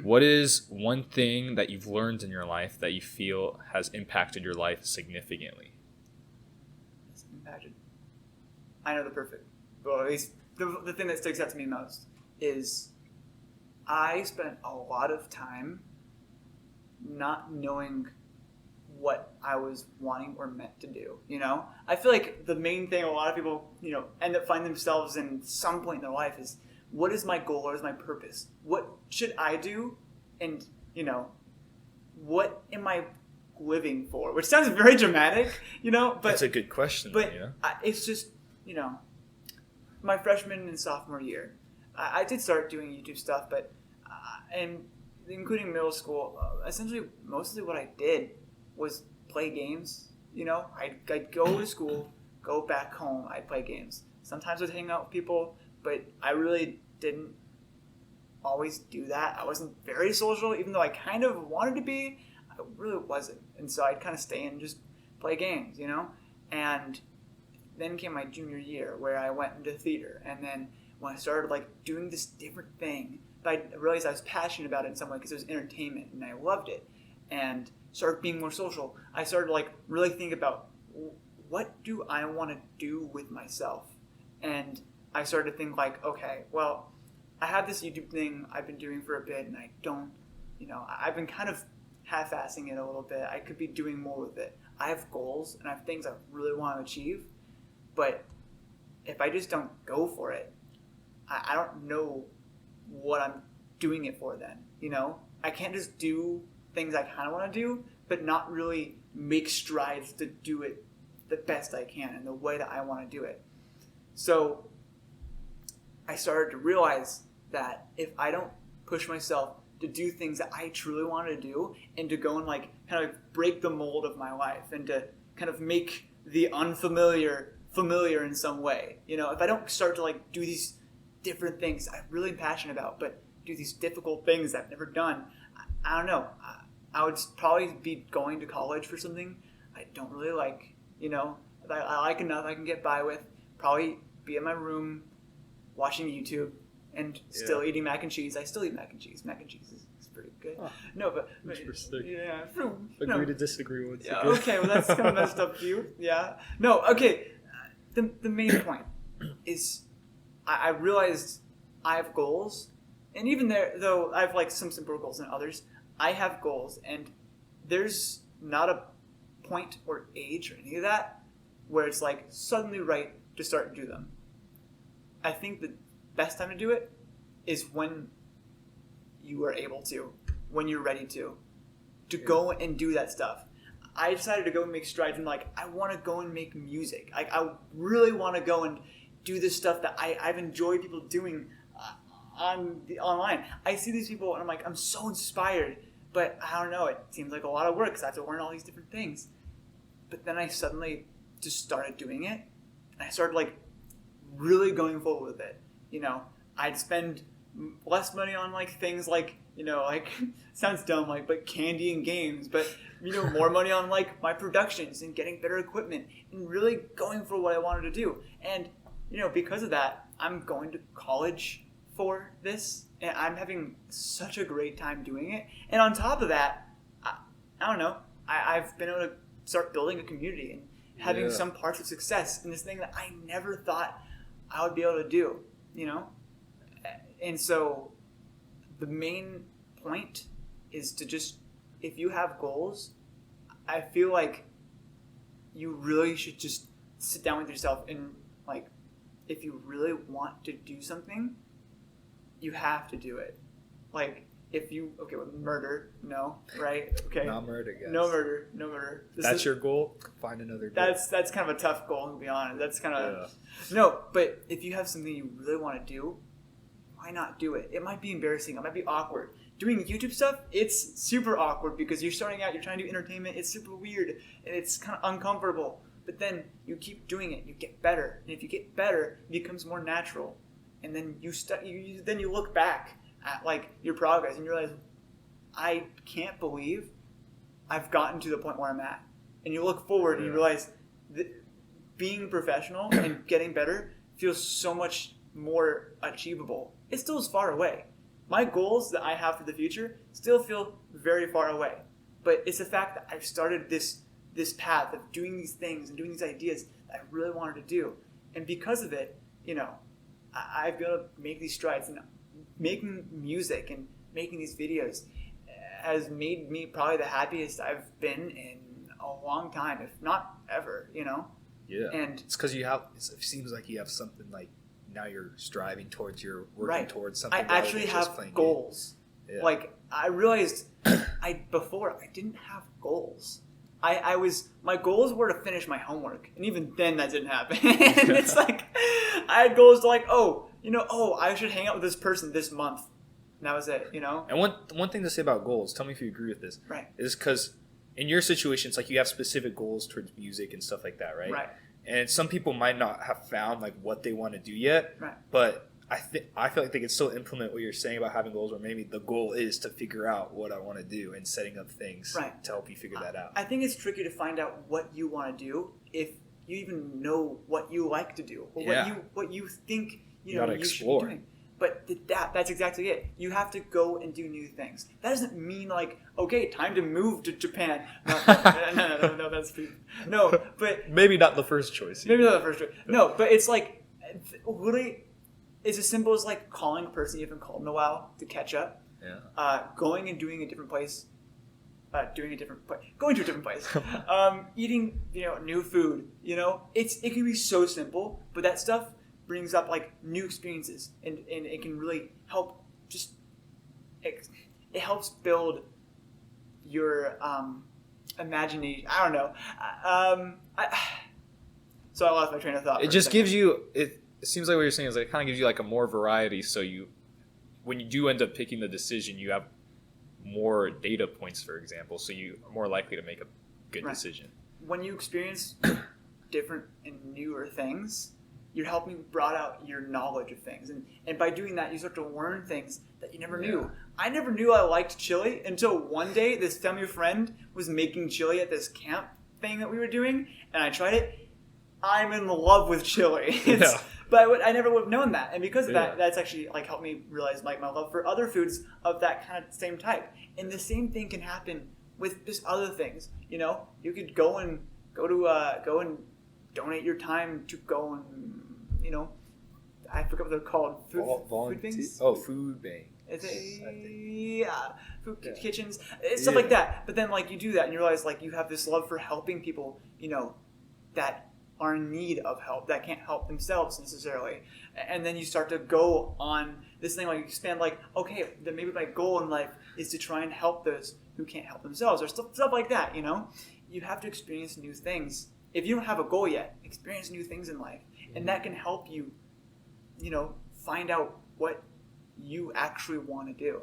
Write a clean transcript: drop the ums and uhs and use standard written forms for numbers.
What is one thing that you've learned in your life that you feel has impacted your life significantly? It's impacted. I know well, at least the thing that sticks out to me most is I spent a lot of time not knowing what I was wanting or meant to do, you know? I feel like the main thing a lot of people, end up finding themselves in some point in their life is, what is my goal? What is my purpose? What should I do? And, what am I living for? Which sounds very dramatic, but... That's a good question. But it's just, my freshman and sophomore year, I did start doing YouTube stuff, but, and including middle school, essentially mostly what I did was play games. I'd go to school, go back home, I'd play games. Sometimes I'd hang out with people, but I really didn't always do that. I wasn't very social, even though I kind of wanted to be. I really wasn't. And so I'd kind of stay and just play games, And then came my junior year where I went into theater. And then when I started doing this different thing, but I realized I was passionate about it in some way because it was entertainment and I loved it. And started being more social. I started really think about, what do I want to do with myself? And I started to think okay, well, I have this YouTube thing I've been doing for a bit and I don't, I've been kind of half-assing it a little bit. I could be doing more with it. I have goals and I have things I really want to achieve, but if I just don't go for it, I don't know what I'm doing it for then, I can't just do things I kind of want to do, but not really make strides to do it the best I can in the way that I want to do it. So I started to realize that if I don't push myself to do things that I truly want to do and to go and kind of break the mold of my life and to kind of make the unfamiliar familiar in some way, if I don't start to do these different things I'm really passionate about, but do these difficult things I've never done, I don't know. I would probably be going to college for something I don't really like, I like enough I can get by with. Probably be in my room watching YouTube and still eating mac and cheese. I still eat mac and cheese. Mac and cheese is pretty good. Oh, no, but interesting. Yeah, agree to disagree once again. Okay, well that's kind of messed up for you. Yeah. No, okay. The main point is I realized I have goals, and even there, though I have some simpler goals than others, I have goals, and there's not a point or age or any of that where it's suddenly right to start to do them. I think the best time to do it is when you are able to, when you're ready to go and do that stuff. I decided to go and make strides and I want to go and make music. I really want to go and do this stuff that I've enjoyed people doing online. I see these people and I'm so inspired, but I don't know, it seems like a lot of work because I have to learn all these different things. But then I suddenly just started doing it, and I started really going forward with it. I'd spend less money on things sounds dumb, but candy and games, but more money on my productions and getting better equipment and really going for what I wanted to do. And because of that, I'm going to college for this, and I'm having such a great time doing it. And on top of that, I don't know, I've been able to start building a community and having some parts of success in this thing that I never thought I would be able to do, And so the main point is to just, if you have goals, I feel like you really should just sit down with yourself and if you really want to do something, you have to do it. If you, murder, no, right? Okay. Not murder, guys. No murder. That's your goal? Find another goal. That's kind of a tough goal, to be honest. That's kind of, no, but if you have something you really want to do, why not do it? It might be embarrassing. It might be awkward. Doing YouTube stuff, it's super awkward because you're starting out, you're trying to do entertainment, it's super weird, and it's kind of uncomfortable. But then you keep doing it, you get better. And if you get better, it becomes more natural. And then you look back at your progress and you realize, I can't believe I've gotten to the point where I'm at. And you look forward and you realize that being professional and getting better feels so much more achievable. It still is far away, my goals that I have for the future still feel very far away. But it's the fact that I've started this path of doing these things and doing these ideas that I really wanted to do. And because of it, I've got to make these strides. And making music and making these videos has made me probably the happiest I've been in a long time, if not ever, Yeah. And it's because it seems like you have something like now you're striving towards, you're working towards something. I actually have goals. Yeah. Like I realized before I didn't have goals. My goals were to finish my homework, and even then that didn't happen. And it's like I had goals to I should hang out with this person this month. And that was it, And one thing to say about goals, tell me if you agree with this, right? Is because in your situation, it's like you have specific goals towards music and stuff like that, right? Right. And some people might not have found like what they want to do yet, right? But I feel like they can still implement what you're saying about having goals, or maybe the goal is to figure out what I want to do and setting up things to help you figure that out. I think it's tricky to find out what you want to do if you even know what you like to do or what you think you gotta explore. Should be doing. But that's exactly it. You have to go and do new things. That doesn't mean like, okay, time to move to Japan. No, that's no. But maybe not the first choice. Maybe not the first choice. No, but it's like really, it's as simple as like calling a person you haven't called in a while to catch up. Yeah. Going and doing a different place. Going to a different place. Eating new food. It can be so simple, but that stuff brings up like new experiences, and it can really help. It helps build your imagination. I don't know. So I lost my train of thought. It just gives you. It seems like what you're saying is it kind of gives you like a more variety. So when you do end up picking the decision, you have more data points, for example. So you are more likely to make a good decision. When you experience different and newer things, you're helping broaden out your knowledge of things. And by doing that, you start to learn things that you never knew. I never knew I liked chili until one day this family friend was making chili at this camp thing that we were doing, and I tried it. I'm in love with chili. But I never would have known that. And because of that, that's actually like helped me realize like my love for other foods of that kind of same type. And the same thing can happen with just other things. You could go and donate your time to go and, I forget what they're called. Food things? Oh, food bank. It's food kitchens, stuff like that. But then, like, you do that and you realize, like, you have this love for helping people, that are in need of help, that can't help themselves necessarily. And then you start to go on this thing, like, you expand, like, okay, then maybe my goal in life is to try and help those who can't help themselves, or stuff like that, You have to experience new things. If you don't have a goal yet, experience new things in life. And that can help you, find out what you actually want to do.